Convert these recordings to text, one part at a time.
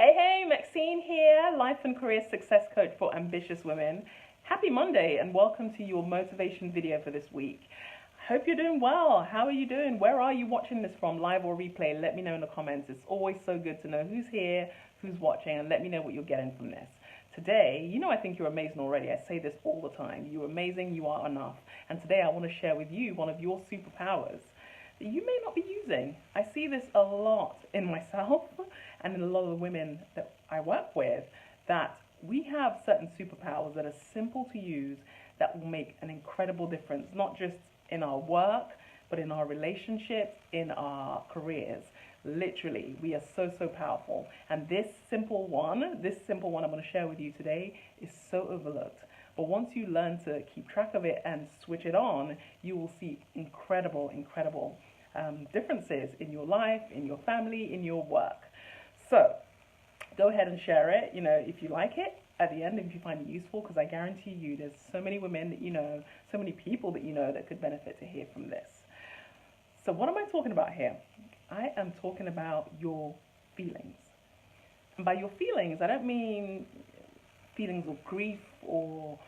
Hey, Maxine here, life and career success coach for ambitious women. Happy Monday and welcome to your motivation video for this week. Hope you're doing well. How are you doing? Where are you watching this from, live or replay? Let me know in the comments. It's always so good to know who's here, who's watching, and let me know what you're getting from this. Today, I think you're amazing already. I say this all the time. You're amazing, you are enough. And today I want to share with you one of your superpowers that you may not be using. I see this a lot in myself and in a lot of the women that I work with, that we have certain superpowers that are simple to use that will make an incredible difference, not just in our work, but in our relationships, in our careers. Literally, we are so powerful. And this simple one I'm going to share with you today is so overlooked. But once you learn to keep track of it and switch it on, you will see incredible differences in your life, in your family, in your work. So go ahead and share it, if you like it at the end, if you find it useful, because I guarantee you there's so many women that you know, so many people that you know that could benefit to hear from this. So what am I talking about here? I am talking about your feelings. And by your feelings, I don't mean feelings of grief or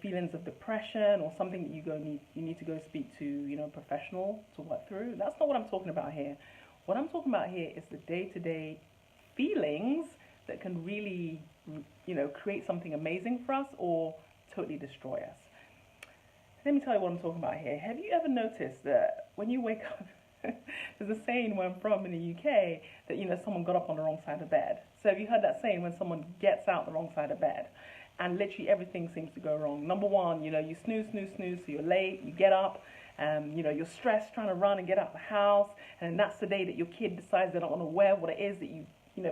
feelings of depression or something that you need to go speak to a professional to work through. That's not what I'm talking about here. What I'm talking about here is the day-to-day feelings that can really create something amazing for us or totally destroy us. Let me tell you what I'm talking about here. Have you ever noticed that when you wake up, there's a saying where I'm from in the UK that someone got up on the wrong side of bed. So have you heard that saying, when someone gets out the wrong side of bed? And literally everything seems to go wrong. Number one, you snooze, so you're late, you get up, you're stressed trying to run and get out the house, and that's the day that your kid decides they don't want to wear what it is that you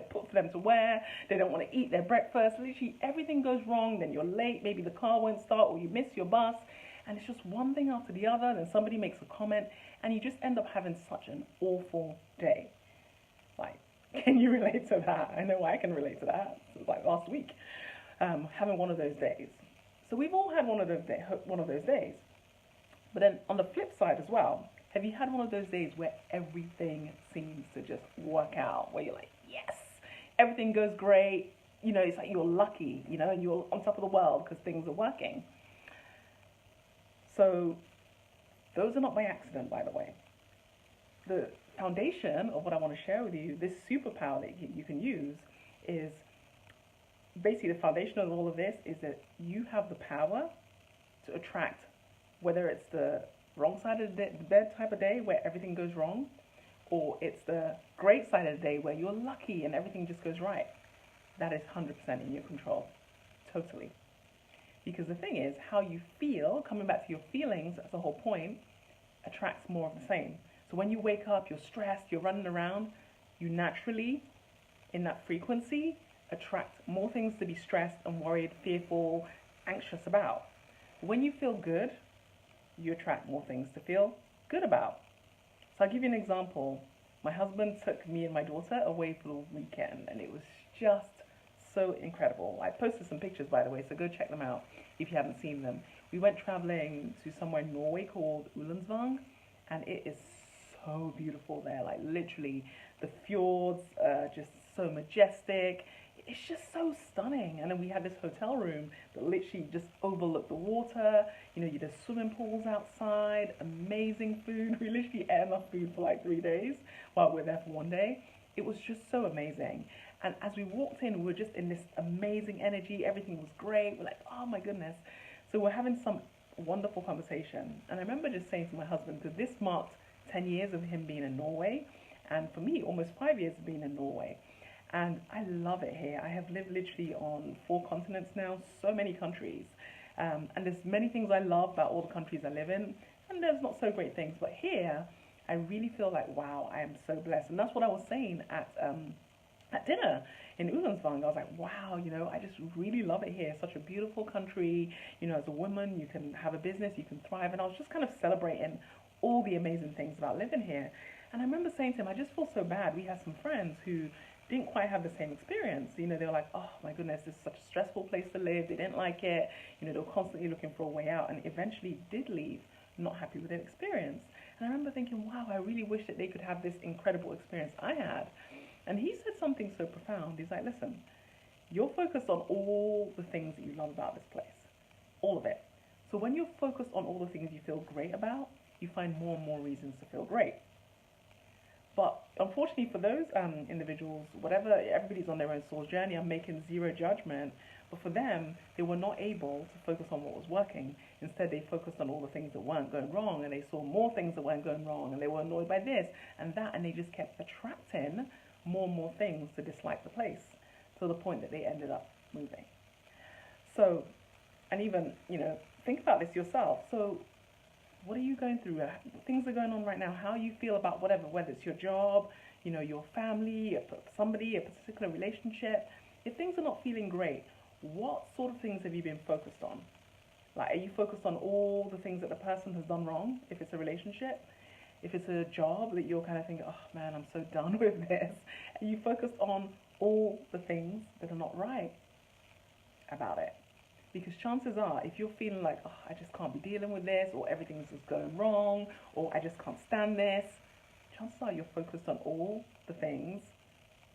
put for them to wear. They don't want to eat their breakfast. Literally everything goes wrong. Then you're late, maybe the car won't start, or you miss your bus, and it's just one thing after the other. Then somebody makes a comment, and you just end up having such an awful day. Like, can you relate to that? I know I can relate to that. It was like last week. Having one of those days. So we've all had one of those days. But then on the flip side as well, have you had one of those days where everything seems to just work out, where you're like, yes, everything goes great, it's like you're lucky, and you're on top of the world because things are working. So those are not by accident, by the way. The foundation of what I want to share with you, this superpower that you can use, is basically the foundation of all of this is that you have the power to attract, whether it's the wrong side of the bed type of day where everything goes wrong, or it's the great side of the day where you're lucky and everything just goes right. That is 100% in your control, totally. Because the thing is, how you feel, coming back to your feelings, that's the whole point, attracts more of the same. So when you wake up, you're stressed, you're running around, you naturally, in that frequency, attract more things to be stressed and worried, fearful, anxious about. When you feel good, you attract more things to feel good about. So I'll give you an example. My husband took me and my daughter away for the weekend, and it was just so incredible. I posted some pictures, by the way, so go check them out if you haven't seen them. We went traveling to somewhere in Norway called Ullensvang, and it is so beautiful there. Like, literally, the fjords are just so majestic. It's just so stunning. And then we had this hotel room that literally just overlooked the water. There's swimming pools outside, amazing food. We literally ate enough food for like 3 days while we were there for one day. It was just so amazing. And as we walked in, we were just in this amazing energy. Everything was great. We're like, oh my goodness. So we're having some wonderful conversation. And I remember just saying to my husband, because this marked 10 years of him being in Norway. And for me, almost 5 years of being in Norway. And I love it here. I have lived literally on 4 continents now, so many countries. And there's many things I love about all the countries I live in, and there's not so great things. But here, I really feel like, wow, I am so blessed. And that's what I was saying at dinner in Ullensvang. I was like, wow, I just really love it here. Such a beautiful country. As a woman, you can have a business, you can thrive. And I was just kind of celebrating all the amazing things about living here. And I remember saying to him, I just feel so bad. We had some friends who didn't quite have the same experience. They were like, oh my goodness, this is such a stressful place to live. They didn't like it. They were constantly looking for a way out, and eventually did leave, not happy with their experience. And I remember thinking, wow, I really wish that they could have this incredible experience I had. And he said something so profound. He's like, listen, you're focused on all the things that you love about this place, all of it. So when you're focused on all the things you feel great about, you find more and more reasons to feel great. But unfortunately for those individuals, whatever, everybody's on their own soul's journey. I'm making zero judgment. But for them, they were not able to focus on what was working. Instead, they focused on all the things that weren't going wrong, and they saw more things that weren't going wrong, and they were annoyed by this and that, and they just kept attracting more and more things to dislike the place, to the point that they ended up moving. So, and even, think about this yourself. So, what are you going through? Things are going on right now. How you feel about whatever, whether it's your job, your family, somebody, a particular relationship. If things are not feeling great, what sort of things have you been focused on? Like, are you focused on all the things that the person has done wrong? If it's a relationship, if it's a job that you're kind of thinking, oh man, I'm so done with this. Are you focused on all the things that are not right about it? Because chances are, if you're feeling like, oh, I just can't be dealing with this, or everything's just going wrong, or I just can't stand this, chances are you're focused on all the things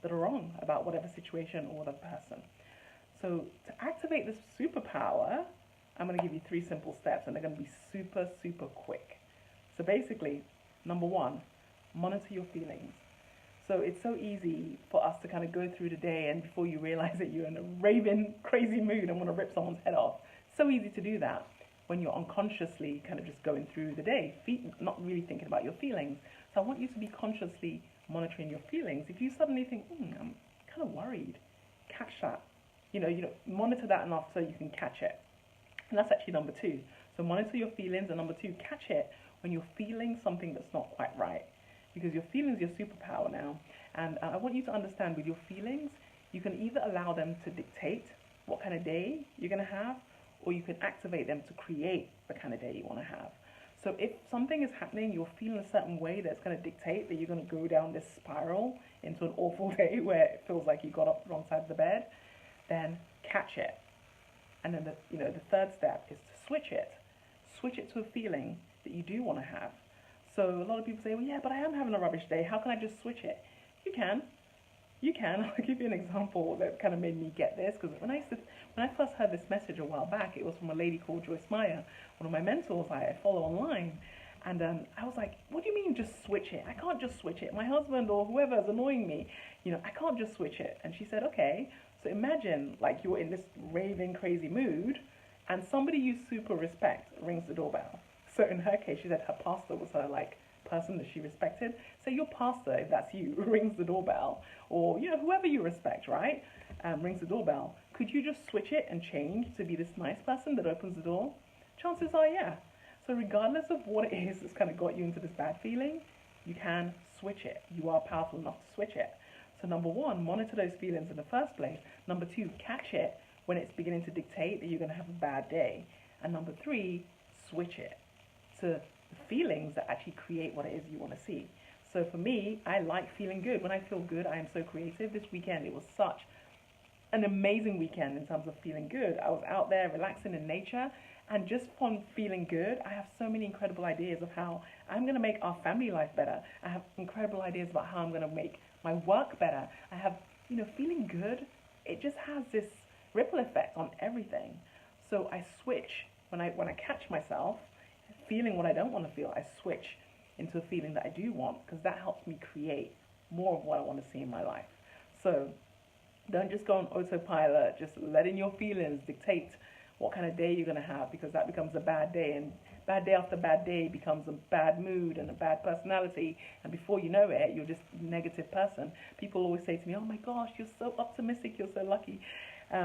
that are wrong about whatever situation or whatever person. So to activate this superpower, I'm going to give you 3 simple steps, and they're going to be super, super quick. So basically, number 1, monitor your feelings. So it's so easy for us to kind of go through the day, and before you realize that you're in a raving, crazy mood and want to rip someone's head off. So easy to do that when you're unconsciously kind of just going through the day, not really thinking about your feelings. So I want you to be consciously monitoring your feelings. If you suddenly think, I'm kind of worried, catch that. Monitor that enough so you can catch it. And that's actually number 2. So monitor your feelings, and number 2, catch it when you're feeling something that's not quite right. Because your feelings are your superpower now. And I want you to understand, with your feelings, you can either allow them to dictate what kind of day you're going to have, or you can activate them to create the kind of day you want to have. So if something is happening, you're feeling a certain way that's going to dictate that you're going to go down this spiral into an awful day where it feels like you got up the wrong side of the bed, then catch it. And then the third step is to switch it. Switch it to a feeling that you do want to have. So a lot of people say, well, yeah, but I am having a rubbish day. How can I just switch it? You can. I'll give you an example that kind of made me get this. Because when I first heard this message a while back, it was from a lady called Joyce Meyer, one of my mentors I follow online. And I was like, what do you mean just switch it? I can't just switch it. My husband or whoever is annoying me, I can't just switch it. And she said, okay, so imagine like you're in this raving, crazy mood, and somebody you super respect rings the doorbell. So in her case, she said her pastor was her person that she respected. So your pastor, if that's you, rings the doorbell, or whoever you respect, right, rings the doorbell. Could you just switch it and change to be this nice person that opens the door? Chances are, yeah. So regardless of what it is that's kind of got you into this bad feeling, you can switch it. You are powerful enough to switch it. So number 1, monitor those feelings in the first place. Number 2, catch it when it's beginning to dictate that you're going to have a bad day. And number 3, switch it to the feelings that actually create what it is you want to see. So for me, I like feeling good. When I feel good, I am so creative. This weekend, it was such an amazing weekend in terms of feeling good. I was out there relaxing in nature, and just from feeling good, I have so many incredible ideas of how I'm going to make our family life better. I have incredible ideas about how I'm going to make my work better. I have, feeling good, it just has this ripple effect on everything. So I switch, when I catch myself feeling what I don't want to feel, I switch into a feeling that I do want, because that helps me create more of what I want to see in my life. So don't just go on autopilot, just letting your feelings dictate what kind of day you're going to have, because that becomes a bad day, and bad day after bad day becomes a bad mood and a bad personality, and before you know it, you're just a negative person. People always say to me, oh my gosh, you're so optimistic, you're so lucky. I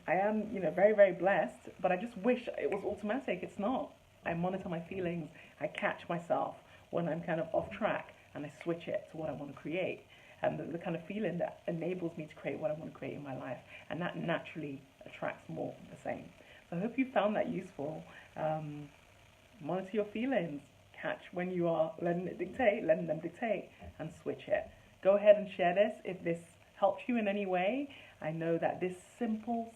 am, very, very blessed, but I just wish it was automatic. It's not. I monitor my feelings, I catch myself when I'm kind of off track, and I switch it to what I want to create, and the kind of feeling that enables me to create what I want to create in my life, and that naturally attracts more of the same. So I hope you found that useful. Monitor your feelings, catch when you are letting them dictate, and switch it. Go ahead and share this if this helps you in any way. I know that this simple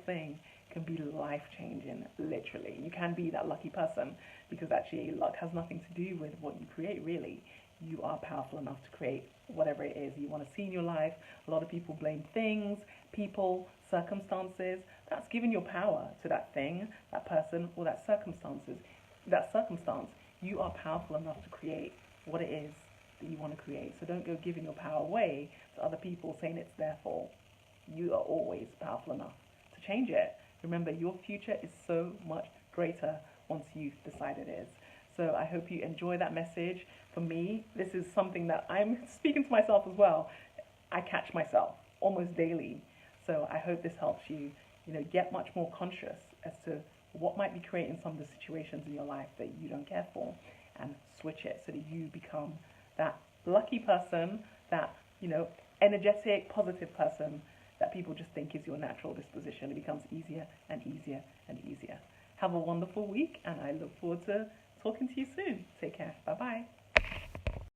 thing can be life-changing, literally. You can be that lucky person, because actually luck has nothing to do with what you create, really. You are powerful enough to create whatever it is you want to see in your life. A lot of people blame things, people, circumstances. That's giving your power to that thing, that person, or that circumstance. You are powerful enough to create what it is that you want to create. So don't go giving your power away to other people saying it's their fault. You are always powerful enough to change it. Remember, your future is so much greater once you decide it is. So I hope you enjoy that message. For me, this is something that I'm speaking to myself as well. I catch myself almost daily. So I hope this helps you, get much more conscious as to what might be creating some of the situations in your life that you don't care for, and switch it so that you become that lucky person, that, energetic, positive person that people just think is your natural disposition. It becomes easier and easier and easier. Have a wonderful week, and I look forward to talking to you soon. Take care. Bye-bye.